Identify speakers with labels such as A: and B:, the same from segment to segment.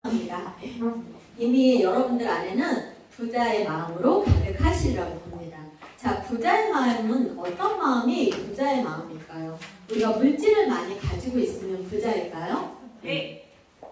A: 합니다. 이미 여러분들 안에는 부자의 마음으로 가득하시리라고 봅니다. 자, 부자의 마음은 어떤 마음이 부자의 마음일까요? 우리가 물질을 많이 가지고 있으면 부자일까요?
B: 네.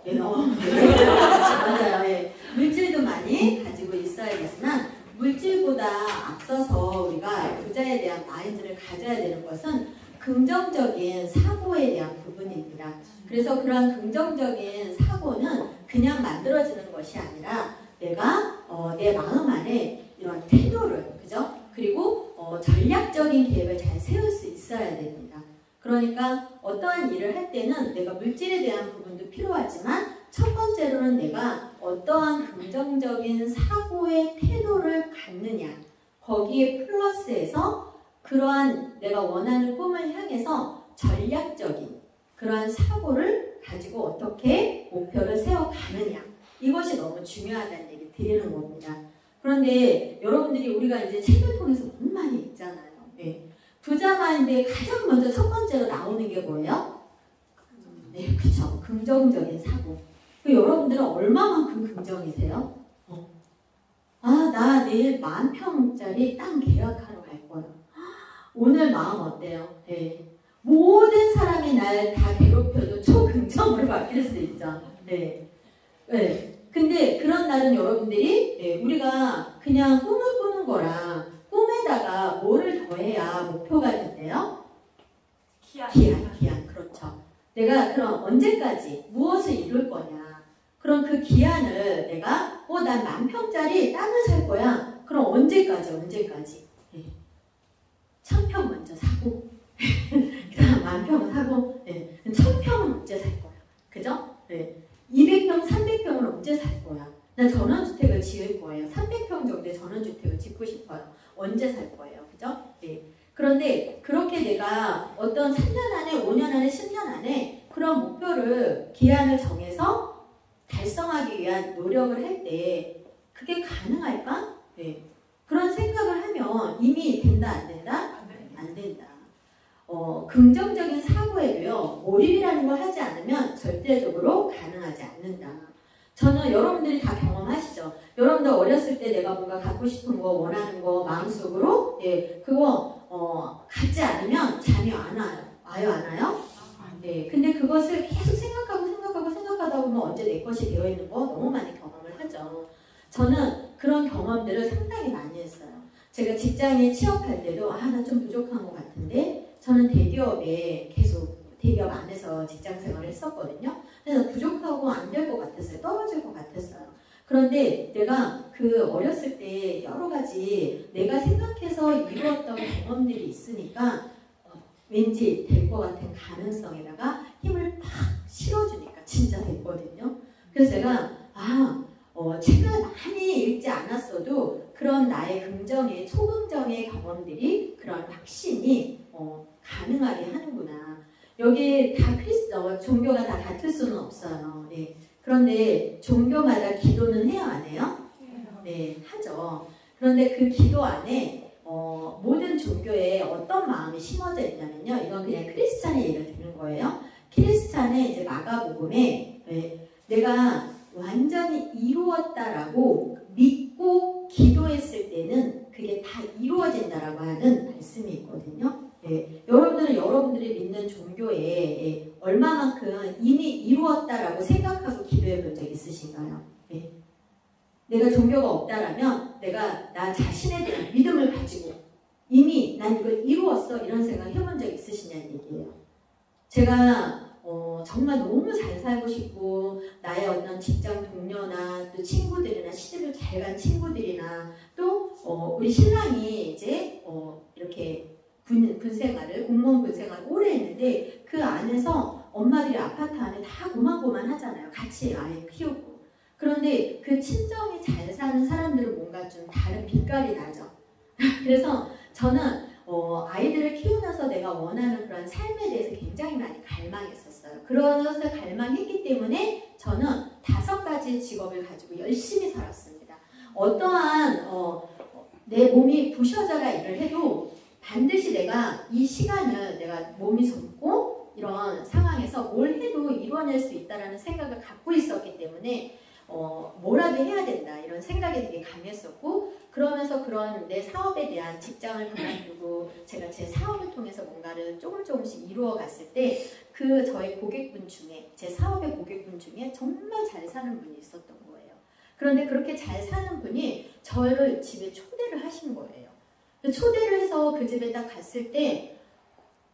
A: 예, 맞아요. 예. 물질도 많이 가지고 있어야겠지만 물질보다 앞서서 우리가 부자에 대한 마인드를 가져야 되는 것은 긍정적인 사고에 대한 부분입니다. 그래서 그러한 긍정적인 사고는 그냥 만들어지는 것이 아니라 내가 내 마음 안에 이런 태도를, 그죠? 그리고 전략적인 계획을 잘 세울 수 있어야 됩니다. 그러니까 어떠한 일을 할 때는 내가 물질에 대한 부분도 필요하지만 첫 번째로는 내가 어떠한 긍정적인 사고의 태도를 갖느냐, 거기에 플러스해서 그러한 내가 원하는 꿈을 향해서 전략적인 그러한 사고를 가지고 어떻게 목표를 세워가느냐, 이것이 너무 중요하다는 얘기 드리는 겁니다. 그런데 여러분들이 우리가 이제 책을 통해서 너무 많이 읽잖아요. 네. 부자 마인드에 가장 먼저 첫 번째로 나오는 게 뭐예요? 네, 그쵸. 긍정적인 사고. 여러분들은 얼마만큼 긍정이세요? 나 내일 10,000평짜리 땅 계약하러 갈 거야. 오늘 마음 어때요? 네. 모든 사람이 날 다 괴롭혀도 초긍정으로 바뀔 수 있죠. 네. 네. 근데 그런 날은 여러분들이, 네, 우리가 그냥 꿈을 꾸는 거랑 꿈에다가 뭐를 더해야 목표가 된대요? 기한. 그렇죠. 내가 그럼 언제까지 무엇을 이룰 거냐. 그럼 그 기한을 내가 난 10,000평짜리 땅을 살 거야. 그럼 언제까지? 네. 1,000평 먼저 사고 그 다음 10,000평 사고, 네. 1,000평은 언제 살 거야. 그죠? 네. 200평, 300평은 언제 살 거야. 나 전원주택을 지을 거예요. 300평 정도의 전원주택을 짓고 싶어요. 언제 살 거예요. 그죠? 네. 그런데 그렇게 내가 어떤 3년 안에, 5년 안에, 10년 안에 그런 목표를, 기한을 정해서 달성하기 위한 노력을 할 때 그게 가능할까? 네. 그런 생각을 하면 이미 된다, 안 된다? 안 된다. 긍정적인 사고에도요, 몰입이라는 걸 하지 않으면 절대적으로 가능하지 않는다. 저는 여러분들이 다 경험하시죠? 여러분들 어렸을 때 내가 뭔가 갖고 싶은 거, 원하는 거 마음속으로, 네, 그거 갖지 않으면 잠이 안 와요. 와요, 안 와요? 네, 근데 그것을 계속 생각하다 보면 언제 내 것이 되어 있는 거 너무 많이 경험을 하죠. 저는 그런 경험들을 상당히 많이 했어요. 제가 직장에 취업할 때도 나 좀 부족한 것 같은데, 저는 대기업에 계속 대기업 안에서 직장 생활을 했었거든요. 그래서 부족하고 안 될 것 같았어요. 떨어질 것 같았어요. 그런데 내가 그 어렸을 때 여러 가지 내가 생각해서 이루었던 경험들이 있으니까 왠지 될 것 같은 가능성에다가 힘을 팍 실어주니까 진짜 됐거든요. 그래서 제가 책을 많이 읽지 않았어도 그런 나의 긍정의, 초긍정의 경험들이 그런 확신이 가능하게 하는구나. 여기 다 종교가 다 같을 수는 없어요. 네. 그런데 종교마다 기도는 해요, 안 해요? 네, 하죠. 그런데 그 기도 안에 모든 종교에 어떤 마음이 심어져 있냐면요. 이건 그냥 크리스찬의 얘기를 드는 거예요. 크리스찬의 이제 마가복음에 내가 완전히 이루었다라고 믿고 기도했을 때는 그게 다 이루어진다라고 하는 말씀이 있거든요. 네. 여러분들은 여러분들이 믿는 종교에 얼마만큼 이미 이루었다라고 생각하고 기도해 본 적 있으신가요? 네. 내가 종교가 없다라면 내가 나 자신에 대한 믿음을 가지고 이미 난 이걸 이루었어, 이런 생각 해본 적 있으시냐는 얘기예요. 제가 정말 너무 잘 살고 싶고 나의 어떤 직장 동료나 또 친구들이나 시집을 잘 간 친구들이나 또 우리 신랑이 이제 이렇게 군 생활을, 공무원 군 생활을 오래 했는데 그 안에서 엄마들이 아파트 안에 다 고만고만 하잖아요. 같이 아이 키우고. 그런데 그 친정이 잘 사는 사람들은 뭔가 좀 다른 빛깔이 나죠. 그래서 저는 아이들을 키우면서 내가 원하는 그런 삶에 대해서 굉장히 많이 갈망했었어요. 그런 것을 갈망했기 때문에 저는 5가지 직업을 가지고 열심히 살았습니다. 어떠한 내 몸이 부셔져라 일을 해도 반드시 내가 이 시간을 내가 몸이 젊고 이런 상황에서 뭘 해도 이뤄낼 수 있다는 생각을 갖고 있었기 때문에 뭐라도 해야 된다 이런 생각이 되게 강했었고, 그러면서 그런 내 사업에 대한 직장을 그만두고 제가 제 사업을 통해서 뭔가를 조금씩 이루어 갔을 때 그 저희 고객분 중에, 제 사업의 고객분 중에 정말 잘 사는 분이 있었던 거예요. 그런데 그렇게 잘 사는 분이 저를 집에 초대를 하신 거예요. 초대를 해서 그 집에 딱 갔을 때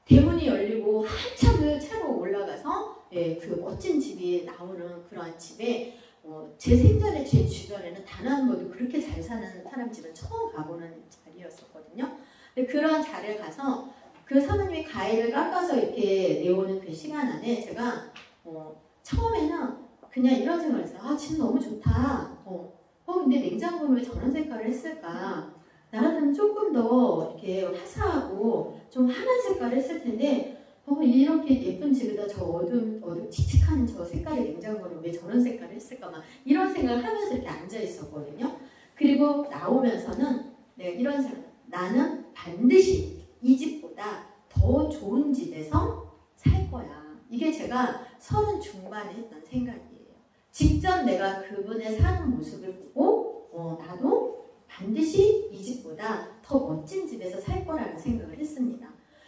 A: 대문이 열리고 한참을 차로 올라가서 그 멋진 집이 나오는 그러한 집에 제 생전에 제 주변에는 단 한 번도 그렇게 잘 사는 사람 집은 처음 가보는 자리였었거든요. 근데 그런 자리에 가서 그 사모님이 과일을 깎아서 이렇게 내오는 그 시간 안에 제가 처음에는 그냥 이런 생각을 했어요. 아, 집 너무 좋다. 근데 냉장고는 왜 저런 색깔을 했을까? 나 같으면 조금 더 이렇게 화사하고 좀 환한 색깔을 했을 텐데 이렇게 예쁜 집에다 저 어둠칙칙한 저 색깔의 냉장고는 왜 저런 색깔을 했을까? 막 이런 생각을 하면서 이렇게 앉아 있었거든요. 그리고 나오면서는 내가 이런 생각, 나는 반드시 이 집보다 더 좋은 집에서 살 거야. 이게 제가 30 중반에 했던 생각이에요. 직접 내가 그분의 사는 모습을 보고 나도 반드시 이 집보다 더 멋진 집에서 살 거라는 생각을 했습니다.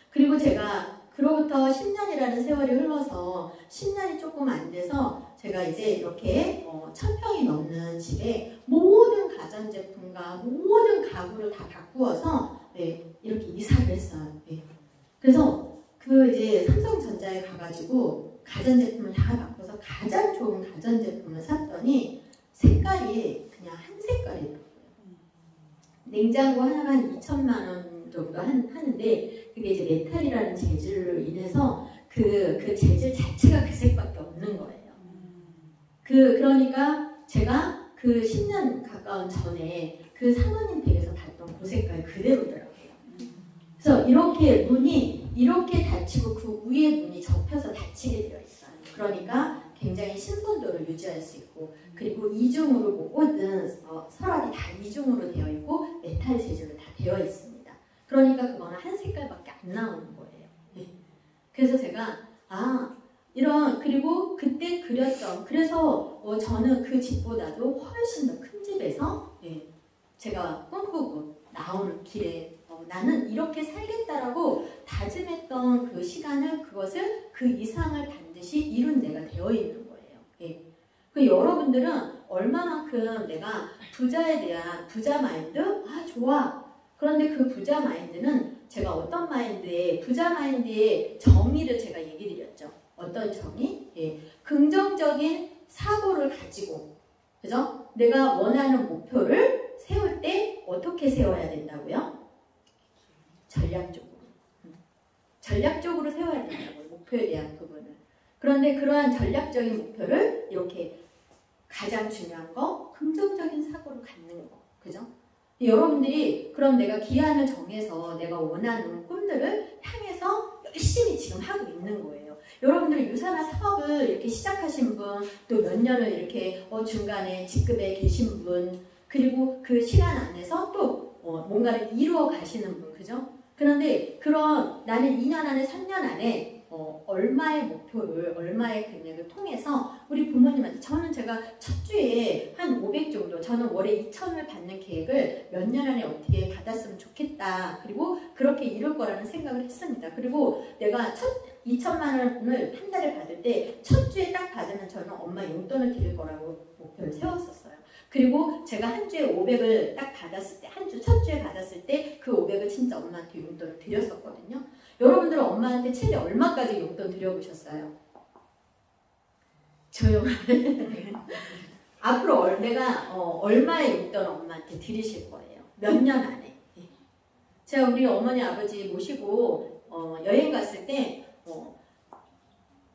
A: 그리고 제가 그로부터 10년이라는 세월이 흘러서 10년이 조금 안 돼서 제가 이제 이렇게 1000평이 넘는 집에 모든 가전제품과 모든 가구를 다 바꾸어서 이렇게 이사를 했어요. 그래서 그 이제 삼성전자에 가가지고 가전제품을 다 바꿔서 가장 좋은 가전제품을 샀더니 색깔이 그냥 한 색깔이더라고요. 냉장고 하나가 한 2천만 원 정도 하는데 그게 이제 메탈이라는 재질로 인해서 그 재질 자체가 그 색밖에 없는 거예요. 그러니까 제가 그 10년 가까운 전에 그 사모님 댁에서 봤던 그 색깔 그대로더라고요. 그래서 이렇게 문이 이렇게 닫히고 그 위에 문이 접혀서 닫히게 되어 있어요. 그러니까 굉장히 신선도를 유지할 수 있고, 그리고 이중으로 모든 서랍이 다 이중으로 되어 있고 메탈 재질로 다 되어 있습니다. 그러니까 그거는 한 색깔밖에 안 나오는 거예요. 그래서 제가 그리고 그때 그렸던, 그래서 저는 그 집보다도 훨씬 더 큰 집에서 제가 꿈꾸고 나오는 길에 나는 이렇게 살겠다라고 다짐했던 그 시간을, 그것을 그 이상을 반드시 이룬 내가 되어 있는 거예요. 그 여러분들은 얼마만큼 내가 부자에 대한 부자 마인드, 좋아. 그런데 그 부자 마인드는 제가 어떤 마인드에, 부자 마인드의 정의를 제가 얘기 드렸죠. 어떤 정의? 긍정적인 사고를 가지고, 그죠? 내가 원하는 목표를 세울 때 어떻게 세워야 된다고요? 전략적으로 세워야 된다고요. 목표에 대한 부분을. 그런데 그러한 전략적인 목표를 이렇게 가장 중요한 거, 긍정적인 사고를 갖는 거. 그죠? 여러분들이 그럼 내가 기한을 정해서 내가 원하는 꿈들을 향해서 열심히 지금 하고 있는 거예요. 여러분들이 유산화 사업을 이렇게 시작하신 분, 또 몇 년을 이렇게 중간에 직급에 계신 분, 그리고 그 시간 안에서 또 뭔가를 이루어 가시는 분, 그죠? 그런데 나는 2년 안에 3년 안에 얼마의 목표를, 얼마의 금액을 통해서 우리 부모님한테, 제가 첫 주에 한 500 정도, 저는 월에 2,000을 받는 계획을 몇 년 안에 어떻게 받았으면 좋겠다. 그리고 그렇게 이룰 거라는 생각을 했습니다. 그리고 내가 2천만 원을 한 달에 받을 때 첫 주에 딱 받으면 저는 엄마 용돈을 드릴 거라고 목표를 세웠었어요. 그리고 제가 한 주에 500을 딱 받았을 때, 첫 주에 받았을 때 그 500을 진짜 엄마한테 용돈을 드렸었거든요. 여러분들은 엄마한테 최대 얼마까지 용돈 드려보셨어요? 조용하게. 앞으로 내가 얼마의 용돈 엄마한테 드리실 거예요? 몇 년 안에. 제가 우리 어머니 아버지 모시고 여행 갔을 때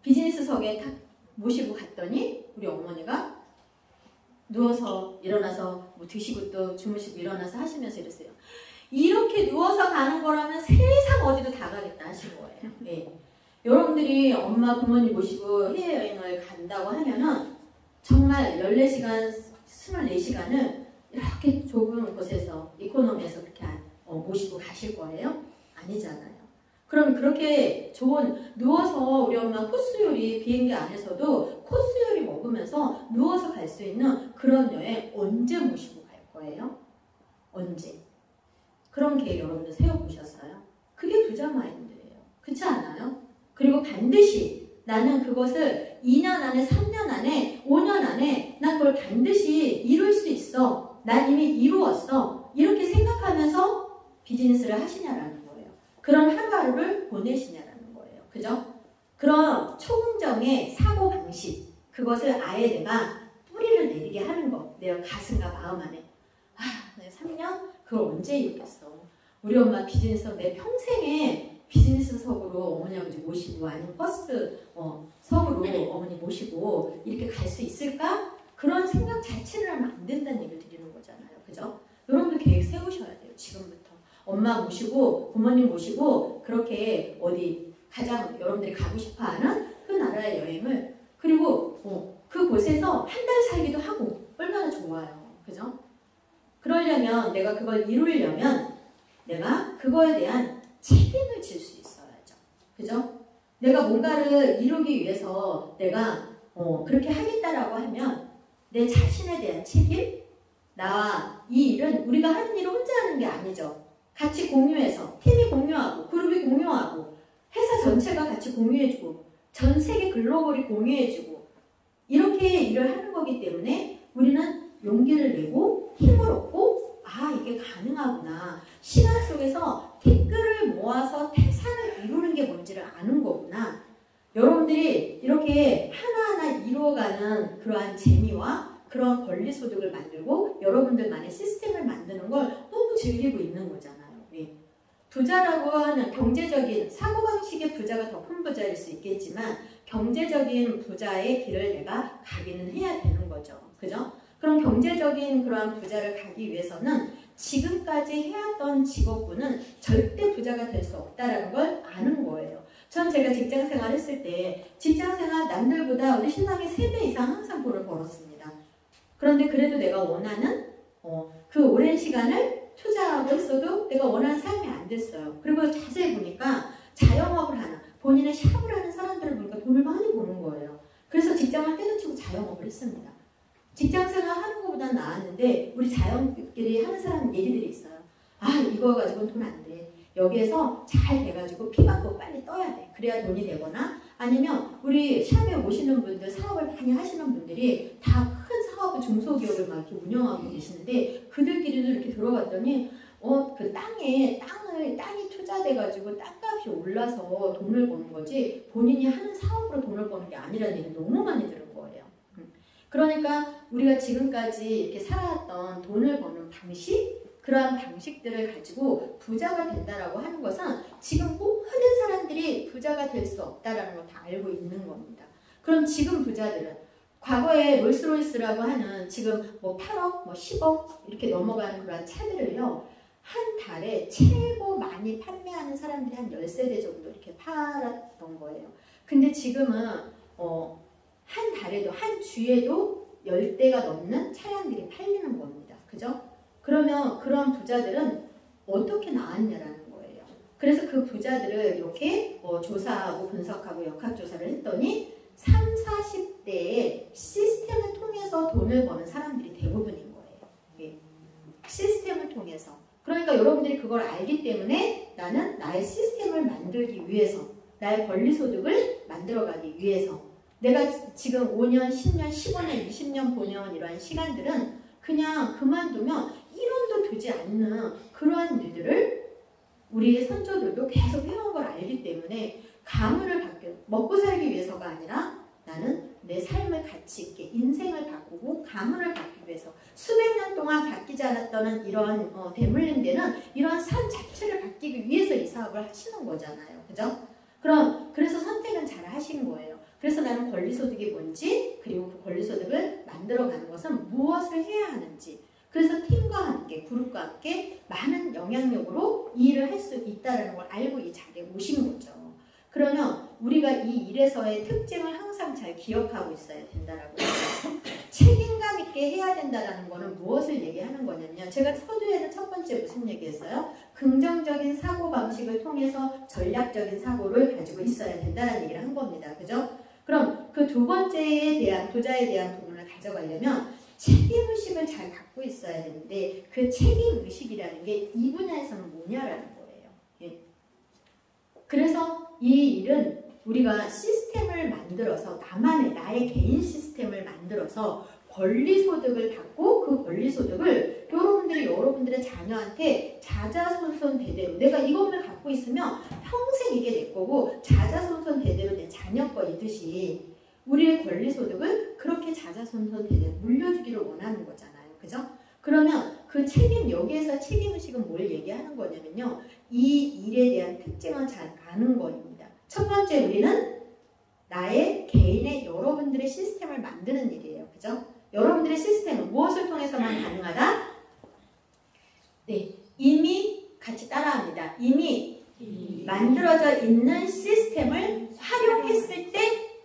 A: 비즈니스석에 딱 모시고 갔더니 우리 어머니가 누워서 일어나서 뭐 드시고 또 주무시고 일어나서 하시면서 이랬어요. 이렇게 누워서 가는 거라면 세상 어디도 다 가겠다 하신 거예요. 여러분들이 엄마 부모님 모시고 해외여행을 간다고 하면은 정말 14시간, 24시간을 이렇게 좁은 곳에서 이코노미에서 그렇게 모시고 가실 거예요? 아니잖아요. 그럼 그렇게 좋은 누워서 우리 엄마 코스 요리 비행기 안에서도 코스 요리 먹으면서 누워서 갈 수 있는 그런 여행 언제 모시고 갈 거예요? 언제? 그런 계획 여러분들 세워보셨어요? 그게 부자 마인드예요. 그렇지 않아요? 그리고 반드시 나는 그것을 2년 안에, 3년 안에, 5년 안에 난 그걸 반드시 이룰 수 있어. 난 이미 이루었어. 이렇게 생각하면서 비즈니스를 하시냐라는 거예요. 그런 하루하루를 보내시냐라는 거예요. 그죠? 그런 초긍정의 사고방식, 그것을 아예 내가 뿌리를 내리게 하는 거. 내 가슴과 마음 안에. 아, 내가 3년? 그걸 언제 이루겠어. 우리 엄마 비즈니스 내 평생에 비즈니스석으로 어머니 아버지 모시고 아니면 퍼스트 석으로 어머니 모시고 이렇게 갈 수 있을까? 그런 생각 자체를 하면 안 된다는 얘기를 드리는 거잖아요. 그죠? 여러분들 계획 세우셔야 돼요. 지금부터. 엄마 모시고 부모님 모시고 그렇게 어디 가장 여러분들이 가고 싶어하는 그 나라의 여행을 그리고 그곳에서 한 달 살기도 하고 얼마나 좋아요. 그죠? 그러려면 내가 그걸 이루려면 내가 그거에 대한 책임을 질 수 있어야죠. 그죠? 내가 뭔가를 이루기 위해서 내가 그렇게 하겠다라고 하면 내 자신에 대한 책임, 나와 이 일은 우리가 하는 일을 혼자 하는 게 아니죠. 같이 공유해서 팀이 공유하고 그룹이 공유하고 회사 전체가 같이 공유해주고 전 세계 글로벌이 공유해주고 이렇게 일을 하는 거기 때문에 우리는 용기를 내고 힘을 얻고 아 이게 가능하구나. 시간 속에서 댓글을 모아서 태산을 이루는 게 뭔지를 아는 거구나. 여러분들이 이렇게 하나하나 이루어가는 그러한 재미와 그런 권리소득을 만들고 여러분들만의 시스템을 만드는 걸 너무 즐기고 있는 거잖아요. 예. 부자라고 하는 경제적인 사고방식의 부자가 더 큰 부자일 수 있겠지만 경제적인 부자의 길을 내가 가기는 해야 되는 거죠. 그죠? 그럼 경제적인 그러한 부자를 가기 위해서는 지금까지 해왔던 직업군은 절대 부자가 될 수 없다는 걸 아는 거예요. 전 제가 직장생활 했을 때 직장생활 남들보다 우리 신랑의 3배 이상 항상 돈을 벌었습니다. 그런데 그래도 내가 원하는 그 오랜 시간을 투자하고 했어도 내가 원하는 삶이 안 됐어요. 그리고 자세히 보니까 자영업을 하는 본인의 샵을 하는 사람들을 보니까 돈을 많이 버는 거예요. 그래서 직장을 때려치고 자영업을 했습니다. 직장생활 하는 것보다 나았는데 우리 자영업끼리 하는 사람 얘기들이 있어요. 아 이거 가지고는 돈 안 돼. 여기에서 잘 돼가지고 피 받고 빨리 떠야 돼. 그래야 돈이 되거나 아니면 우리 샵에 오시는 분들 사업을 많이 하시는 분들이 다 큰 사업을 중소기업을 막 이렇게 운영하고 계시는데 그들끼리도 이렇게 들어갔더니 그 땅이 투자돼가지고 땅값이 올라서 돈을 버는 거지 본인이 하는 사업으로 돈을 버는 게 아니라는 얘기 너무 많이 들은 거예요. 그러니까 우리가 지금까지 이렇게 살아왔던 돈을 버는 방식, 그러한 방식들을 가지고 부자가 된다라고 하는 것은 지금 모든 사람들이 부자가 될 수 없다라는 걸 다 알고 있는 겁니다. 그럼 지금 부자들은 과거에 롤스로이스라고 하는 지금 뭐 8억, 뭐 10억 이렇게 넘어가는 그런 차들을요. 한 달에 최고 많이 판매하는 사람들이 한 10세대 정도 이렇게 팔았던 거예요. 근데 지금은 한 달에도 한 주에도 10대가 넘는 차량들이 팔리는 겁니다. 그죠? 그러면 그런 부자들은 어떻게 나왔냐라는 거예요. 그래서 그 부자들을 이렇게 조사하고 분석하고 역학조사를 했더니 30, 40대의 시스템을 통해서 돈을 버는 사람들이 대부분인 거예요. 예. 시스템을 통해서. 그러니까 여러분들이 그걸 알기 때문에 나는 나의 시스템을 만들기 위해서 나의 권리소득을 만들어가기 위해서 내가 지금 5년, 10년, 15년, 20년 보내온 이러한 시간들은 그냥 그만두면 1원도 되지 않는 그러한 일들을 우리의 선조들도 계속 해온 걸 알기 때문에 가문을 먹고 살기 위해서가 아니라 나는 내 삶을 가치 있게 인생을 바꾸고 가문을 바꾸기 위해서 수백 년 동안 바뀌지 않았던 이런 대물림되는 이런 삶 자체를 바뀌기 위해서 이 사업을 하시는 거잖아요. 그죠? 그래서 선택은 잘 하신 거예요. 그래서 나는 권리소득이 뭔지 그리고 그 권리소득을 만들어가는 것은 무엇을 해야 하는지 그래서 팀과 함께 그룹과 함께 많은 영향력으로 이 일을 할 수 있다는 걸 알고 이 자리에 오신 거죠. 그러면 우리가 이 일에서의 특징을 항상 잘 기억하고 있어야 된다라고 해요. 책임감 있게 있게 해야 된다라는 거는 무엇을 얘기하는 거냐면 제가 서두에는 첫 번째 무슨 얘기했어요? 긍정적인 사고방식을 통해서 전략적인 사고를 가지고 있어야 된다는 얘기를 한 겁니다. 그죠? 그럼 그 두 번째에 대한 도자에 대한 부분을 가져가려면 책임의식을 잘 갖고 있어야 되는데 그 책임의식이라는 게 이 분야에서는 뭐냐라는 거예요. 예. 그래서 이 일은 우리가 시스템을 만들어서 나의 개인 시스템을 만들어서 권리소득을 받고 그 권리소득을 여러분들이 여러분들의 자녀한테 자자손손 대대로 내가 이것만 갖고 있으면 평생 이게 내 거고 자자손손 대대로 내 자녀 거이듯이 우리의 권리소득을 그렇게 자자손손 대대로 물려주기를 원하는 거잖아요. 그죠? 그러면 그 책임, 여기에서 책임의식은 뭘 얘기하는 거냐면요. 이 일에 대한 특징을 잘 아는 거입니다. 첫 번째 우리는 나의 개인의 여러분들의 시스템을 만드는 일이에요. 그죠? 여러분들의 시스템은 무엇을 통해서만 가능하다? 네, 이미 같이 따라합니다. 이미 만들어져 있는 시스템을 활용했을 때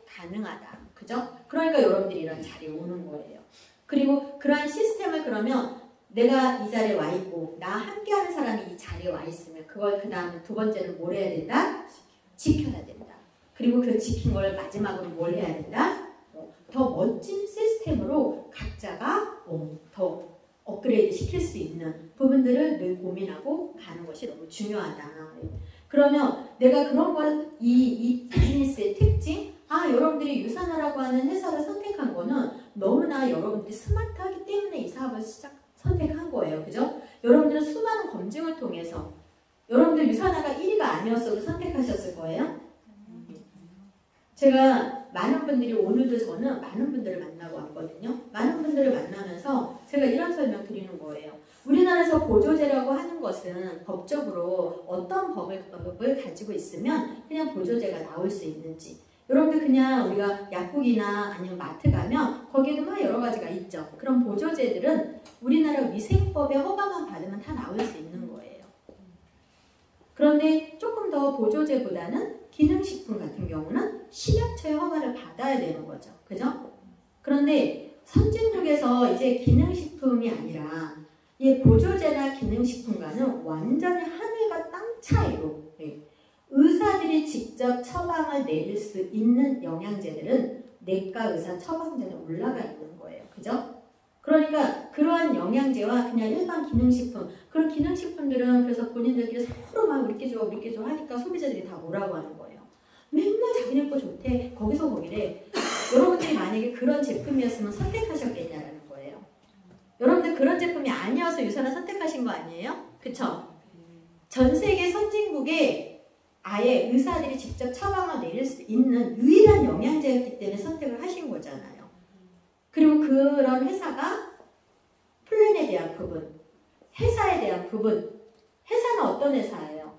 A: 가능하다. 그죠? 그러니까 여러분들이 이런 자리에 오는 거예요. 그리고 그러한 시스템을 그러면 내가 이 자리에 와 있고 나 함께하는 사람이 이 자리에 와 있으면 그걸 그 다음에 두 번째는 뭘 해야 된다? 지켜야 된다. 그리고 그 지킨 걸 마지막으로 뭘 해야 된다? 더 멋진 시스템으로 각자가 더 업그레이드 시킬 수 있는 부분들을 늘 고민하고 가는 것이 너무 중요하다. 그러면 내가 그런 걸 이 비즈니스의 특징, 여러분들이 유산화라고 하는 회사를 선택한 거는 너무나 여러분들이 스마트하기 때문에 이 사업을 선택한 거예요. 그죠? 여러분들은 수많은 검증을 통해서 여러분들 유산화가 1위가 아니었어도 선택하셨을 거예요. 제가 많은 분들이 오늘도 저는 많은 분들을 만나고 왔거든요. 많은 분들을 만나면서 제가 이런 설명 드리는 거예요. 우리나라에서 보조제라고 하는 것은 법적으로 어떤 법을 가지고 있으면 그냥 보조제가 나올 수 있는지 여러분들 그냥 우리가 약국이나 아니면 마트 가면 거기에도 막 여러 가지가 있죠. 그런 보조제들은 우리나라 위생법에 허가만 받으면 다 나올 수 있는 거예요. 그런데 조금 더 보조제보다는 기능식품 같은 경우는 식약처의 허가를 받아야 되는 거죠. 그죠? 그런데 선진국에서 이제 기능식품이 아니라 이 보조제나 기능식품과는 완전히 하늘과 땅 차이로 의사들이 직접 처방을 내릴 수 있는 영양제들은 내과 의사 처방전에 올라가 있는 거예요. 그죠? 그러니까 그러한 영양제와 그냥 일반 기능식품, 그런 기능식품들은 그래서 본인들끼리 서로 막 우리께 줘 하니까 소비자들이 다 뭐라고 하는 거예요. 맨날 자기네 거 좋대. 거기서 거기래. 여러분들이 만약에 그런 제품이었으면 선택하셨겠냐라는 거예요. 여러분들 그런 제품이 아니어서 유산을 선택하신 거 아니에요? 그쵸? 전 세계 선진국에 아예 의사들이 직접 처방을 내릴 수 있는 유일한 영양제였기 때문에 선택을 하신 거잖아요. 그리고 그런 회사가 플랜에 대한 부분, 회사에 대한 부분, 회사는 어떤 회사예요?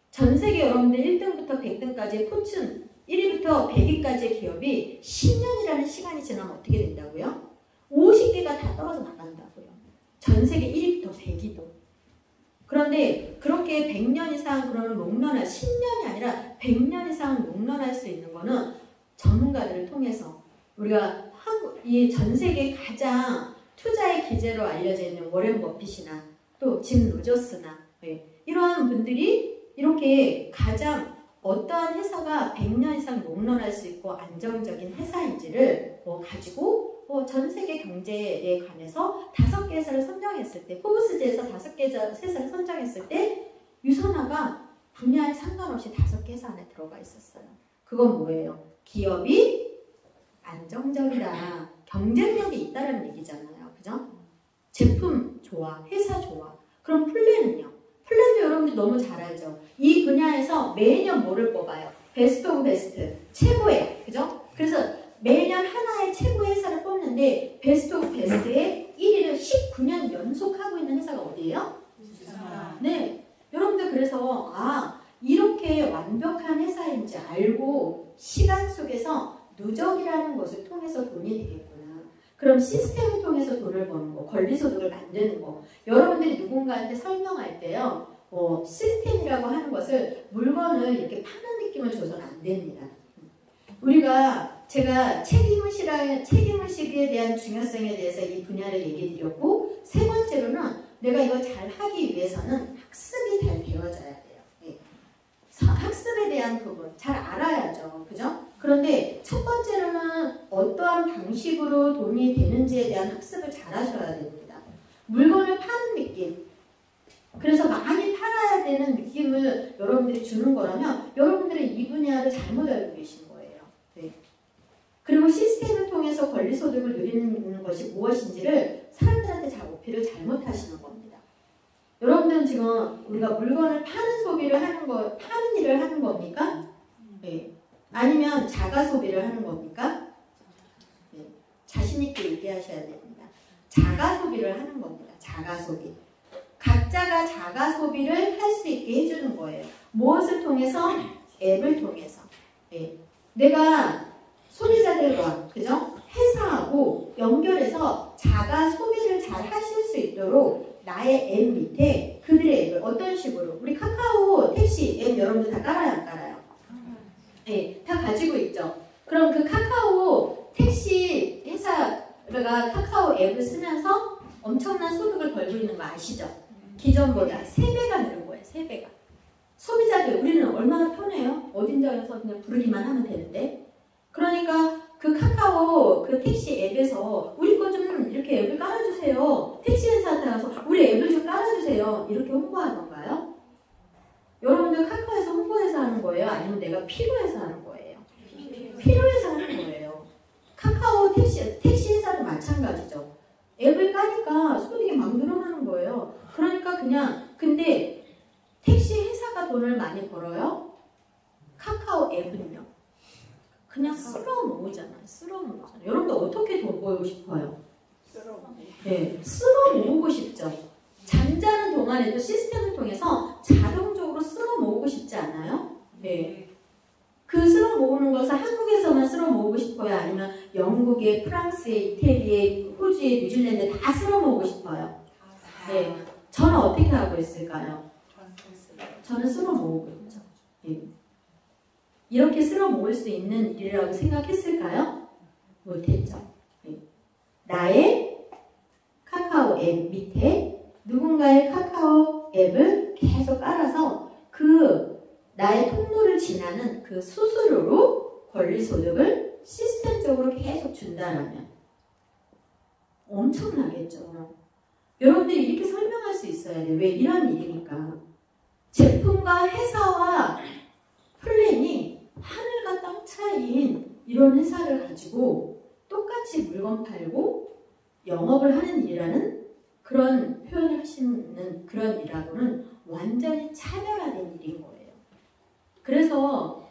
A: 전 세계 여러분들 1등부터 100등까지 포춘 1위부터 100위까지의 기업이 10년이라는 시간이 지나면 어떻게 된다고요? 50개가 다 떨어져 나간다고요. 전 세계 1위부터 100위도. 그런데 그렇게 100년 이상 그런 롱런할 10년이 아니라 100년 이상 롱런할 수 있는 거는 전문가들을 통해서 우리가 이 전 세계 가장 투자의 기재로 알려져 있는 워렌 버핏이나 또 짐 로저스나 이러한 분들이 이렇게 가장 어떠한 회사가 100년 이상 롱런할 수 있고 안정적인 회사인지를 가지고 전 세계 경제에 관해서 5개 회사를 선정했을 때 포브스지에서 5개 회사를 선정했을 때 유산화가 분야에 상관없이 5개 회사 안에 들어가 있었어요. 그건 뭐예요? 기업이 안정적이다. 경쟁력이 있다는 얘기잖아요. 그죠? 제품 좋아. 회사 좋아. 그럼 플랜은요? 플랜도 여러분들이 너무 잘 알죠? 이 분야에서 매년 뭐를 뽑아요? 베스트 오브 베스트. 최고의. 그죠? 그래서 매년 하나의 최고의 회사를 뽑는데 베스트 오브 베스트의 1위를 19년 연속하고 있는 회사가 어디예요? 네. 여러분들 그래서 이렇게 완벽한 회사인지 알고 시간 속에서 누적이라는 것을 통해서 돈이 되겠구나. 그럼 시스템을 통해서 돈을 버는 거, 권리소득을 만드는 거. 여러분들이 누군가한테 설명할 때요. 시스템이라고 하는 것을 물건을 이렇게 파는 느낌을 줘서는 안 됩니다. 우리가 제가 책임의식에 대한 중요성에 대해서 이 분야를 얘기 드렸고, 세 번째로는 내가 이걸 잘 하기 위해서는 학습이 잘 되어져야 돼요. 예. 학습에 대한 부분 잘 알아야죠. 그죠? 그런데 첫 번째로는 어떠한 방식으로 돈이 되는지에 대한 학습을 잘 하셔야 됩니다. 물건을 파는 느낌. 그래서 많이 팔아야 되는 느낌을 여러분들이 주는 거라면 여러분들은 이 분야를 잘못 알고 계신 거예요. 네. 그리고 시스템을 통해서 권리소득을 누리는 것이 무엇인지를 사람들한테 잘 어필을 잘못하시는 겁니다. 여러분들은 지금 우리가 물건을 파는 소비를 파는 일을 하는 겁니까? 네. 아니면 자가 소비를 하는 겁니까? 네. 자신 있게 얘기하셔야 됩니다. 자가 소비를 하는 겁니다. 자가 소비. 각자가 자가 소비를 할 수 있게 해주는 거예요. 무엇을 통해서? 앱을 통해서. 네. 내가 소비자들과, 그죠? 회사하고 연결해서 자가 소비를 잘 하실 수 있도록 나의 앱 밑에 그들의 앱을 어떤 식으로? 우리 카카오 택시 앱 여러분들 다 깔아요, 안 깔아요? 네, 다 가지고 있죠. 그럼 그 카카오 택시 회사가 카카오 앱을 쓰면서 엄청난 소득을 벌고 있는 거 아시죠? 기존보다 3배가 늘은 거예요. 3배가. 소비자들 우리는 얼마나 편해요? 어딘가에서 그냥 부르기만 하면 되는데. 그러니까 그 카카오 그 택시 앱에서 우리 거 좀 이렇게 앱을 깔아주세요. 택시 회사한테 가서 우리 앱을 좀 깔아주세요. 이렇게 홍보하던가요? 여러분들 카카오에서 홍보해서 하는 거예요? 아니면 내가 필요해서 하는 거예요? 필요해서 하는 거예요. 카카오 택시 회사도 마찬가지죠. 앱을 까니까 소득이 막 늘어나는 거예요. 그러니까 근데 택시 회사가 돈을 많이 벌어요? 카카오 앱은요? 그냥 쓸어 모으잖아요. 여러분들 어떻게 돈 벌고 싶어요? 네, 쓸어 모으고 싶죠. 잠자는 동안에도 시스템을 통해서 자동적으로 쓸어 모으고 싶지 않아요? 네. 그 쓸어 모으는 것을 한국에서만 쓸어 모으고 싶어요? 아니면 영국에, 프랑스에, 이태리에, 호주에, 뉴질랜드에 다 쓸어 모으고 싶어요? 네. 저는 어떻게 하고 있을까요? 저는 쓸어 모으고 있죠. 네. 이렇게 쓸어 모을 수 있는 일이라고 생각했을까요? 못했죠. 네. 나의 카카오 앱 밑에 누군가의 카카오 앱을 계속 깔아서 나의 통로를 지나는 그 수수료로 권리소득을 시스템적으로 계속 준다라면 엄청나겠죠. 여러분들이 이렇게 설명할 수 있어야 돼요. 왜? 이런 일이니까. 제품과 회사와 플랜이 하늘과 땅 차이인 이런 회사를 가지고 똑같이 물건 팔고 영업을 하는 일이라는 그런 표현을 하시는 그런 일하고는 완전히 차별화된 일인 거예요. 그래서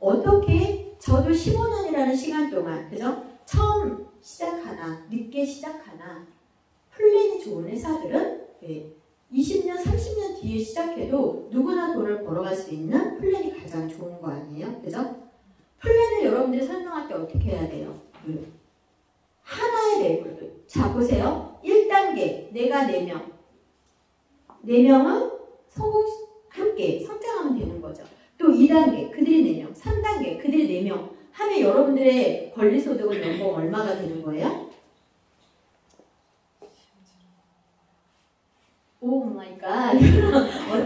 A: 어떻게 저도 15년이라는 시간 동안 그죠? 처음 시작하나 늦게 시작하나 플랜이 좋은 회사들은 20년, 30년 뒤에 시작해도 누구나 돈을 벌어갈 수 있는 플랜이 가장 좋은 거 아니에요? 그죠? 플랜을 여러분들이 설명할 때 어떻게 해야 돼요? 하나의 레벨. 자, 보세요. 1단계, 내가 4명. 4명은 함께 성장하면 되는 거죠. 또 2단계, 그들이 4명. 3단계, 그들이 4명. 하면 여러분들의 권리소득은 연봉 얼마가 되는 거예요? 오 마이 갓. 어떤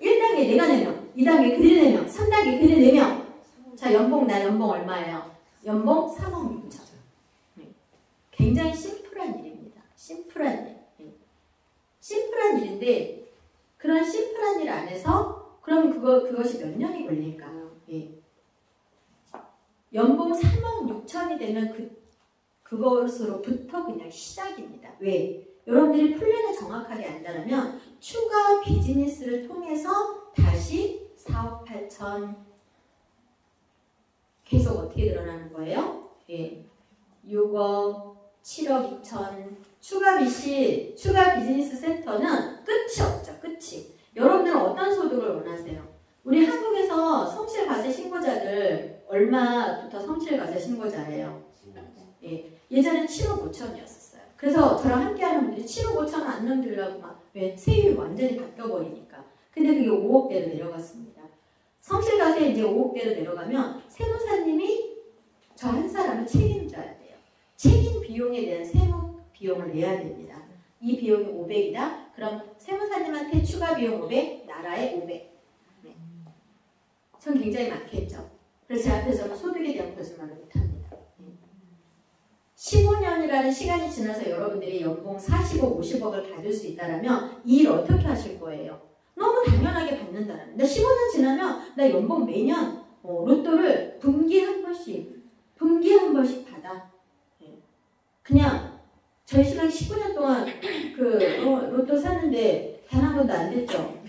A: 1단계 내가 4명, 2단계 그들이 4명, 3단계 그들이 4명. 자, 연봉 얼마예요? 연봉 3억 6천. 굉장히 심플한 일입니다. 심플한 일. 심플한 일인데 그런 심플한 일 안에서 그럼 그것이 몇 년이 걸릴까요? 연봉 3억 6천이 되면 그것으로부터 그냥 시작입니다. 왜? 여러분들이 플랜을 정확하게 안다면 추가 비즈니스를 통해서 다시 4억 8천 계속 어떻게 늘어나는 거예요? 6억, 7억 2천 추가 비즈니스 센터는 끝이 없죠. 끝이. 여러분들은 어떤 소득을 원하세요? 우리 한국에서 성실과세 신고자들 얼마부터 성실과세 신고자예요? 예전엔 7억 5천이었어요. 그래서 저랑 함께하는 분들이 7억 5천 안 넘기려고 왜 세율이 완전히 바뀌어버리니까. 근데 그게 5억대로 내려갔습니다. 성실과세 이제 5억대로 내려가면 세무사님이 저 한 사람을 책임져야 돼요. 책임 비용에 대한 세무 비용을 내야 됩니다. 이 비용이 500이다. 그럼 세무사님한테 추가 비용 500, 나라에 500. 네. 전 굉장히 많겠죠. 그래서 제 앞에서는 소득에 대한 거짓말을 못합니다. 15년이라는 시간이 지나서 여러분들이 연봉 40억, 50억을 받을 수 있다면 이 일 어떻게 하실 거예요? 너무 당연하게 받는다는. 나 15년 지나면 나 연봉 매년 로또를 분기에 한 번씩 받아. 그냥 저희 신랑이 19년 동안 로또 샀는데 단 한 번도 안 됐죠.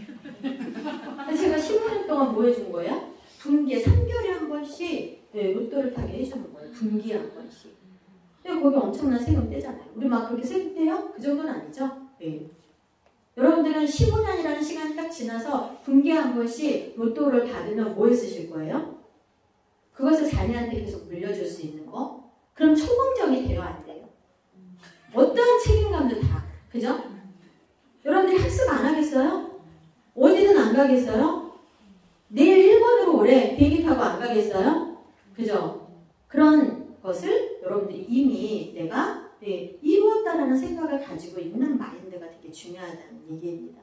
A: 제가 15년 동안 뭐 해준 거예요? 분기에 3개월에 한 번씩 로또를 타게 해주는 거예요. 분기에 한 번씩. 근데 거기 엄청난 세금 떼잖아요. 우리 막 그렇게 세금 떼요? 그 정도는 아니죠? 네. 여러분들은 15년이라는 시간이 딱 지나서 분기에 한 번씩 로또를 받으면 뭐 했으실 거예요? 그것을 자녀한테 계속 물려줄 수 있는 거? 그럼 초공정이 돼요? 안 돼요? 어떠한 책임감도 다. 그죠? 여러분들이 학습 안 하겠어요? 어디든 안 가겠어요? 내일 일본으로 올해 비행기 타고 안 가겠어요? 그죠? 그런 것을 여러분들이 이미 내가 이루었다라는 생각을 가지고 있는 마인드가 되게 중요하다는 얘기입니다.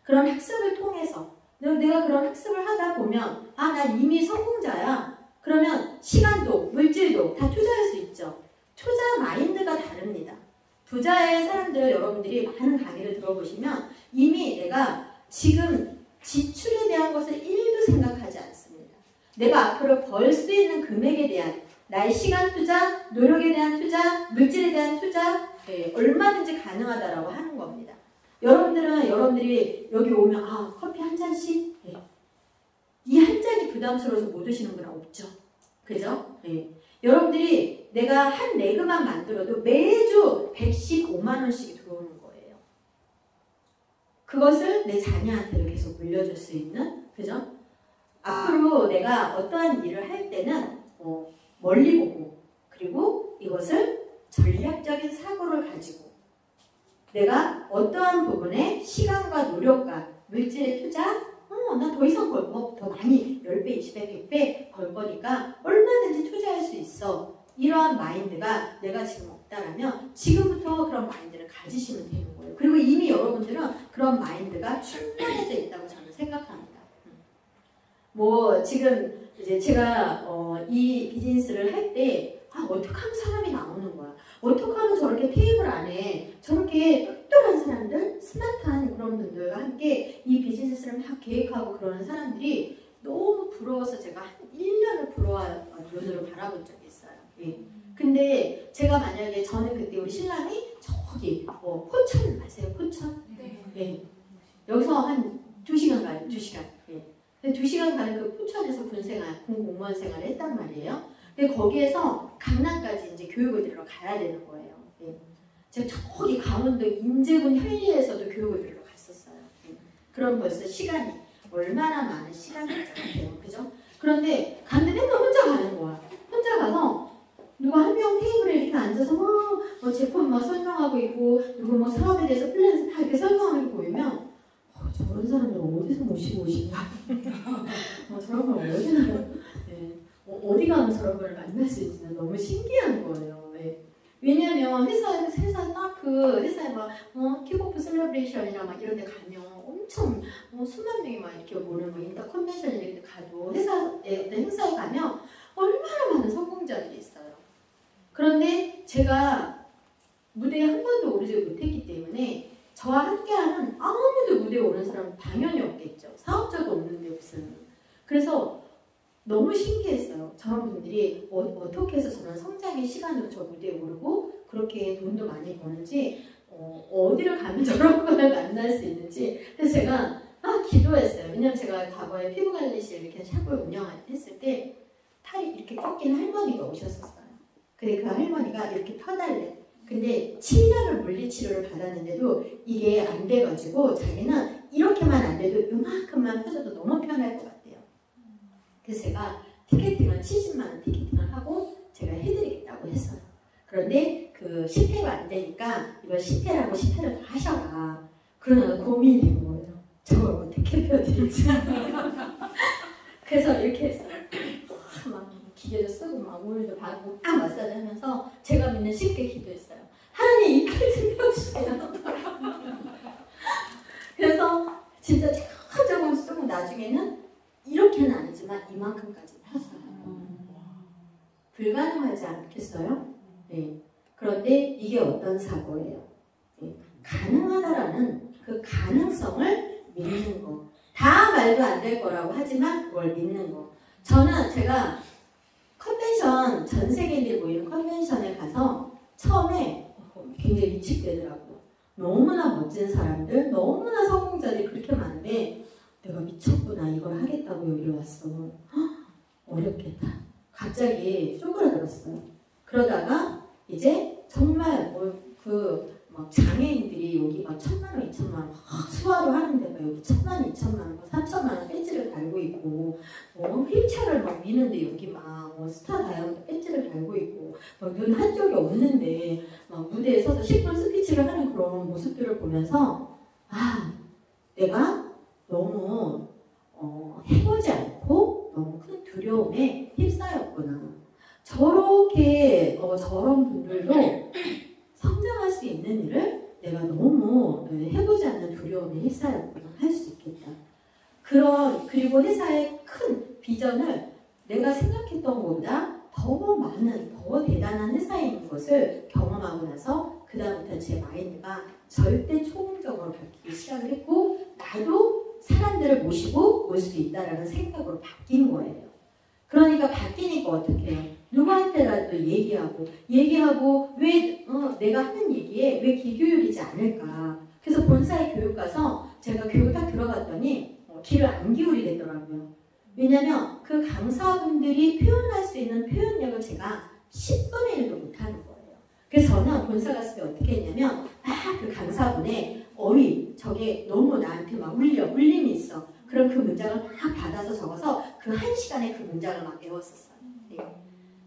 A: 그런 학습을 통해서 내가 그런 학습을 하다 보면 난 이미 성공자야. 그러면 시간도 물질도 다 투자할 수 있죠. 투자 마인드가 다릅니다. 부자의 사람들 여러분들이 많은 강의를 들어보시면 이미 내가 지금 지출에 대한 것을 1도 생각하지 않습니다. 내가 앞으로 벌 수 있는 금액에 대한 나의 시간 투자, 노력에 대한 투자, 물질에 대한 투자 얼마든지 가능하다라고 하는 겁니다. 여러분들이 여기 오면 커피 한 잔씩? 이 한 잔이 부담스러워서 못 드시는 분은 없죠. 그죠? 여러분들이 내가 한 레그만 만들어도 매주 115만 원씩이 들어오는 거예요. 그것을 내 자녀한테도 계속 물려줄 수 있는, 그죠? 앞으로 내가 어떠한 일을 할 때는 멀리 보고 그리고 이것을 전략적인 사고를 가지고 내가 어떠한 부분에 시간과 노력과 물질의 투자 나 더 이상 더 많이 10배, 20배, 100배 벌 거니까 얼마든지 투자할 수 있어. 이러한 마인드가 내가 지금 없다라면 지금부터 그런 마인드를 가지시면 되는 거예요. 그리고 이미 여러분들은 그런 마인드가 충분해져 있다고 저는 생각합니다. 지금 이제 제가 이 비즈니스를 할 때 어떻게 하면 사람이 나오는 거야? 어떻게 하면 저렇게 테이블 안에 저렇게 똑똑한 사람들, 스마트한 그런 분들과 함께 이 비즈니스를 막 계획하고 그러는 사람들이 너무 부러워서 제가 한 1년을 부러워하는 눈으로 바라본 적이 있어요. 근데 제가 만약에 저는 그때 우리 신랑이 저기 포천 아세요? 포천? 네. 여기서 한 2시간 가요. 2시간. 2시간 가는 그 포천에서 공무원 생활을 했단 말이에요. 근데 거기에서 강남까지 이제 교육을 들으러 가야 되는 거예요. 제가 저기 강원도 인제군 현리에서도 교육을 들으러 갔었어요. 그럼 벌써 시간이 얼마나 많은 시간이 같아요. 그죠? 그런데 갔는데 맨날 혼자 가는 거야. 혼자 가서 누가 한 명 테이블에 이렇게 앉아서 제품 막 설명하고 있고 그리고 사업에 대해서 플랜에서 다 이렇게 설명하는 거 보이면 저런 사람들 어디서 모시고 오신가? 저런 걸 어디 가면 저런 걸 만날 수 있는지 너무 신기한 거예요. 왜냐면 회사에 킥오프 셀러브레이션이나 막 이런 데 가면 엄청 수만 명이 막 이렇게 모는 인터 컨벤션 이런 데 가도 회사에 행사에 가면 얼마나 많은 성공자들이 있어요. 그런데 제가 무대에 한 번도 오르지 못했기 때문에 저와 함께하는 아무도 무대에 오른 사람은 당연히 없겠죠. 사업자도 없는데 무슨. 그래서 너무 신기했어요. 저런 분들이 어떻게 해서 저런 성장의 시간으로 저 무대에 오르고 그렇게 돈도 많이 버는지 어디를 가면 저런 걸 만날 수 있는지. 그래서 제가 기도했어요. 왜냐면 제가 과거에 피부관리실 이렇게 샵을 운영했을 때 팔이 이렇게 꺾인 할머니가 오셨었어요. 근데 그 할머니가 이렇게 펴달래. 근데 7년을 물리치료를 받았는데도 이게 안 돼가지고 자기는 이렇게만 안 돼도 이만큼만 펴줘도 너무 편할 것 같아요. 그래서 제가 티켓팅을 70만 원 티켓팅을 하고 제가 해드리겠다고 했어요. 그런데 그 10회가 안 되니까 이걸 10회라고 10회를 더 하셔라. 그러면 고민이 된 거예요. 저걸 어떻게 펴드릴지. 그래서 이렇게 했어요. 막 기계도 쓰고 막 오일도 바르고 딱 마사지 하면서 제가 믿는 쉽게 기도했어요. 하나님 이 팔 좀 펴주세요. 그래서 진짜 조금 나중에는 이렇게는 아니지만 이만큼까지 폈어요. 불가능하지 않겠어요? 네. 그런데 이게 어떤 사고예요? 네. 가능하다라는 그 가능성을 믿는 거. 다 말도 안 될 거라고 하지만 그걸 믿는 거. 저는 제가 컨벤션, 전 세계인들이 모이는 컨벤션에 가서 처음에 굉장히 위축되더라고요. 너무나 멋진 사람들, 너무나 성공자들이 그렇게 많은데 내가 미쳤구나, 이걸 하겠다고 여기로 왔어. 어렵겠다. 갑자기 쪼그라들었어요. 그러다가 이제 정말 막 장애인들이 여기 막 1,000만원, 2,000만원 수화로 하는데 막 여기 1,000만원, 2,000만원, 3,000만원 배지를 달고 있고 휠체어를 막 미는데 여기 막 스타 다이아몬드 배지를 달고 있고 막 눈 한쪽이 없는데 막 무대에 서서 10분 스피치를 하는 그런 모습들을 보면서 아, 내가 너무 해보지 않고 너무 큰 두려움에 휩싸였구나. 저렇게 저런 분들도 성장할 수 있는 일을 내가 너무 해보지 않는 두려움에 휩싸였구나. 할 수 있겠다. 그리고 회사의 큰 비전을 내가 생각했던 것보다 더 많은, 더 대단한 회사에 있는 것을 경험하고 나서 그 다음부터 제 마인드가 절대 초공적으로 바뀌기 시작을 했고 나도 사람들을 모시고 올 수 있다라는 생각으로 바뀐 거예요. 그러니까 바뀌니까 어떻게 해요? 누구한테라도 얘기하고 왜 내가 하는 얘기에 왜 기교율이지 않을까? 그래서 본사에 교육 가서 제가 교육 딱 들어갔더니 귀를 안 기울이겠더라고요. 왜냐면 그 강사분들이 표현할 수 있는 표현력을 제가 10분의 1도 못하는 거예요. 그래서 저는 본사 갔을 때 어떻게 했냐면 그 강사분의 어휘, 저게 너무 나한테 막 울림이 있어. 그럼 그 문장을 막 받아서 적어서 그 1시간에 그 문장을 막 외웠었어요. 네.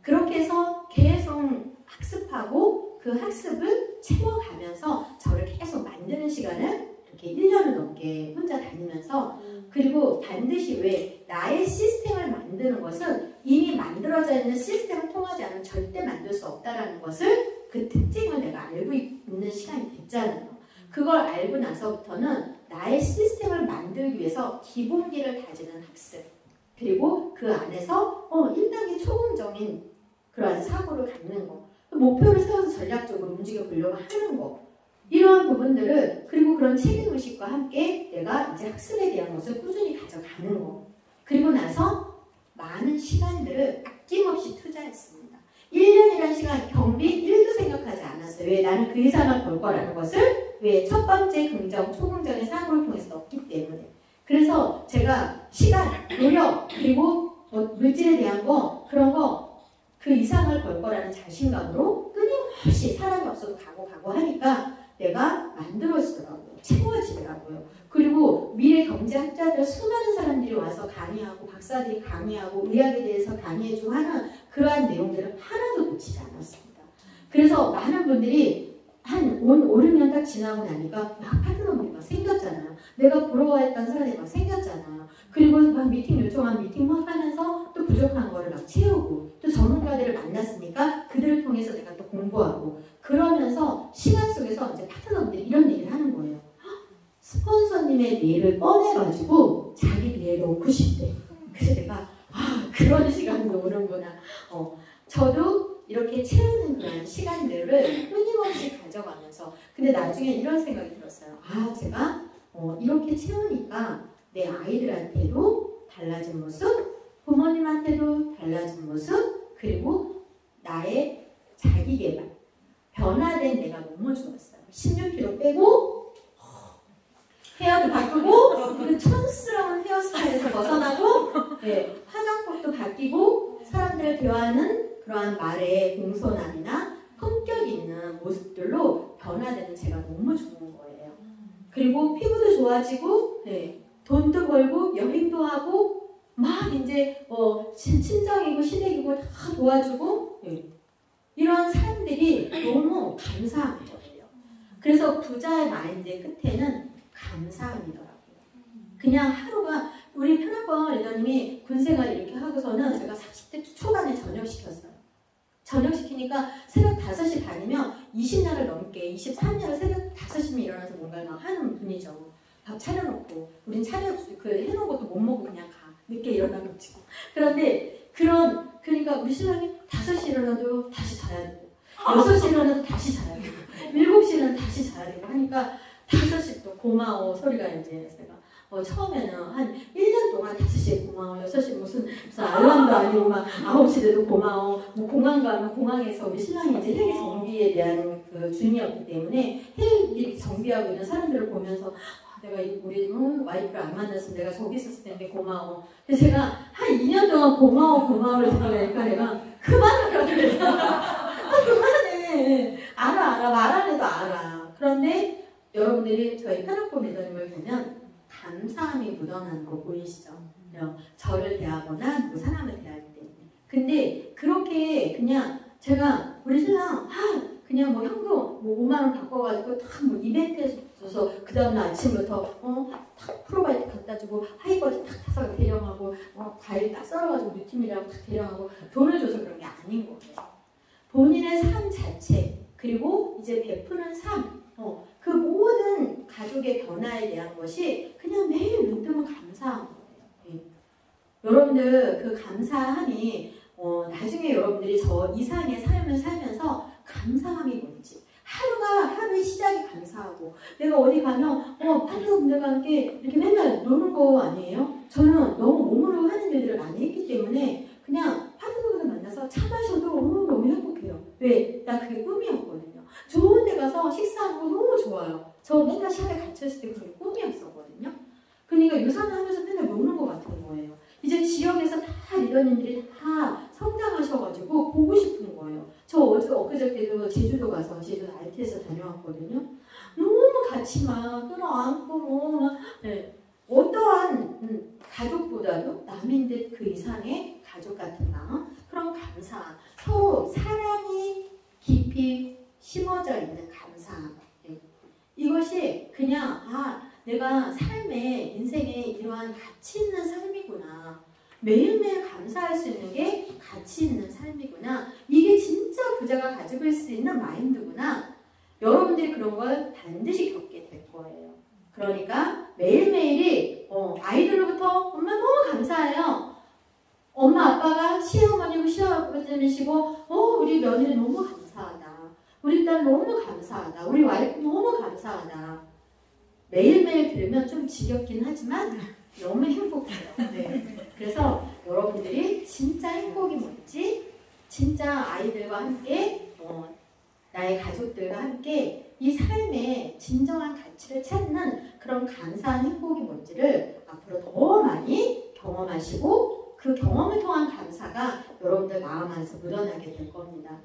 A: 그렇게 해서 계속 학습하고 그 학습을 채워가면서 저를 계속 만드는 시간을 이렇게 1년을 넘게 혼자 다니면서 그리고 반드시 왜 나의 시스템을 만드는 것은 이미 만들어져 있는 시스템을 통하지 않으면 절대 만들 수 없다는 것을 그 특징을 내가 알고 있는 시간이 됐잖아요. 그걸 알고 나서부터는 나의 시스템을 만들기 위해서 기본기를 다지는 학습 그리고 그 안에서 1단계 초공적인 그러한 사고를 갖는 거 목표를 세워서 전략적으로 움직여 보려고 하는 거 이러한 부분들을 그리고 그런 책임의식과 함께 내가 이제 학습에 대한 것을 꾸준히 가져가는 거 그리고 나서 많은 시간들을 아낌없이 투자했습니다. 1년이라는 시간 경비 1도 생각하지 않았어요. 왜? 나는 그 이상을 벌 거라는 것을 왜? 첫 번째 긍정, 초긍정의 사고를 통해서 넣기 때문에 그래서 제가 시간, 노력 그리고 물질에 대한 거 그런 거 그 이상을 벌 거라는 자신감으로 끊임없이 사람이 없어도 가고 하니까 내가 만들어지더라고요. 채워지더라고요. 그리고 미래 경제학자들 수많은 사람들이 와서 강의하고 박사들이 강의하고 의학에 대해서 강의해주고 하는 그러한 내용들을 하나도 놓치지 않았습니다. 그래서 많은 분들이 한 5, 6년 딱 지나고 나니까 막 파트너들이 막 생겼잖아요. 내가 부러워했던 사람이 막 생겼잖아요. 그리고 막 미팅 요청한 미팅 막 하면서 또 부족한 거를 막 채우고 또 전문가들을 만났으니까 그들을 통해서 내가 또 공부하고 그러면서 시간 속에서 이제 파트너들이 이런 얘기를 하는 거예요. 스폰서님의 뇌를 꺼내가지고 자기 뇌에 넣고 싶대. 그래서 내가 그런 시간도 오는구나. 저도 이렇게 채우는 그런 시간들을 끊임없이 가져가면서 근데 나중에 이런 생각이 들었어요. 제가 이렇게 채우니까 내 아이들한테도 달라진 모습, 부모님한테도 달라진 모습, 그리고 나의 자기개발, 변화된 내가 너무 좋았어요. 16kg 빼고 헤어도 바꾸고 그 촌스러운 헤어스타일에서 벗어나고 화장법도 바뀌고 사람들 대화하는 그러한 말의 공손함이나 품격 있는 모습들로 변화되는 제가 너무 좋은 거예요. 그리고 피부도 좋아지고 돈도 벌고 여행도 하고 막 이제 친정이고 시댁이고 다 도와주고 이런 사람들이 너무 감사한 거예요. 그래서 부자의 마인드의 끝에는 감사함이더라고요. 그냥 하루가 우리 편학번 리더님이 군생활 이렇게 하고서는 제가 40대 초반에 전역시켰어요. 전역시키니까 새벽 5시 반이면 20날을 넘게 23년을 새벽 5시면 일어나서 뭔가를 막 하는 분이죠. 밥 차려놓고 우린 그 해놓은 것도 못 먹고 그냥 가. 늦게 일어나가지고. 그런데 그러니까 우리 신랑이 5시 일어나도 다시 자야 되고 6시 일어나도 다시 자야 되고 7시 일어나도 다시 자야 되고 하니까 5시 또 고마워 소리가 이제 제가 처음에는 한 1년 동안 5시에 고마워, 6시에 무슨 알람도 아니고 막 9시 돼도 고마워, 뭐 공항 가면 공항에서 우리 신랑이 이제 헬기 정비에 대한 그 중이었기 때문에 헬기 정비하고 있는 사람들을 보면서 내가 우리 와이프를 안 만났으면 내가 저기 있었을 텐데 고마워. 그래서 제가 한 2년 동안 고마워를 들으니까 내가 그만하라 그랬어. 그만해. 알아. 말 안 해도 알아. 그런데 여러분들이 저희 편학번 리더님을 보면 감사함이 묻어나는 거 보이시죠? 저를 대하거나 누구 사람을 대할 때. 근데 그렇게 그냥 제가 우리 신랑 그냥 뭐 현금 뭐 5만 원 바꿔가지고 탁 뭐 이벤트에서 줘서 그 다음날 아침부터 탁 프로바이트 갖다 주고 하이버즈 탁 타서 대령하고 과일 딱 썰어가지고 뉴팀이라고 탁 대령하고 돈을 줘서 그런 게 아닌 거예요. 본인의 삶 자체 그리고 이제 베푸는 삶 그 모든 가족의 변화에 대한 것이 그냥 매일 눈 뜨면 감사한 거예요. 여러분들 그 감사함이 나중에 여러분들이 저 이상의 삶을 살면서 감사함이 뭔지 하루의 시작이 감사하고 내가 어디 가면 파트너분들과 함께 이렇게 맨날 노는 거 아니에요? 저는 너무 몸으로 하는 일들을 많이 했기 때문에 그냥 파트너분들 만나서 차 마셔도 너무 행복해요. 왜? 나 그게 꿈이었거든요. 좋은 데 가서 식사하는 거 너무 좋아요. 저 맨날 샵에 갇혀있을 때 그게 꿈이었었거든요. 그러니까 유산을 하면서 맨날 노는 것 같은 거예요. 이제 지역에서 다 리더님들이 다 성장하셔가지고 보고 싶은 거예요. 저 엊그저께도 제주도 가서 제주도 RT에서 다녀왔거든요. 너무 같이 막 끌어안고 어떠한 가족보다도 남인 듯 그 이상의 가족 같은 마음, 그런 감사, 서로 사랑이 깊이 심어져 있는 감사함. 이것이 그냥 내가 삶에 인생에 이러한 가치 있는 삶이구나. 매일매일 감사할 수 있는 게 가치 있는 삶이구나. 이게 진짜 부자가 가지고 있을 수 있는 마인드구나. 여러분들이 그런 걸 반드시 겪게 될 거예요. 그러니까 매일매일이 아이들로부터 엄마 너무 감사해요. 엄마 아빠가 시어머니고 시아버지시고 우리 며느리 너무 감사하다. 우리 딸 너무 감사하다. 우리 와이프 너무 감사하다. 매일매일 들으면 좀 지겹긴 하지만 너무 행복해요. 그래서 여러분들이 진짜 행복이 뭔지, 진짜 아이들과 함께 나의 가족들과 함께 이 삶의 진정한 가치를 찾는 그런 감사한 행복이 뭔지를 앞으로 더 많이 경험하시고 그 경험을 통한 감사가 여러분들 마음 안에서 묻어나게 될 겁니다.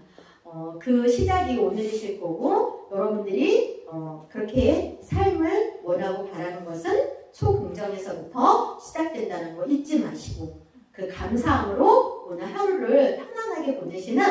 A: 그 시작이 오늘이실 거고 여러분들이 그렇게 삶을 원하고 바라는 것은 초긍정에서부터 시작된다는 거 잊지 마시고 그 감사함으로 오늘 하루를 편안하게 보내시는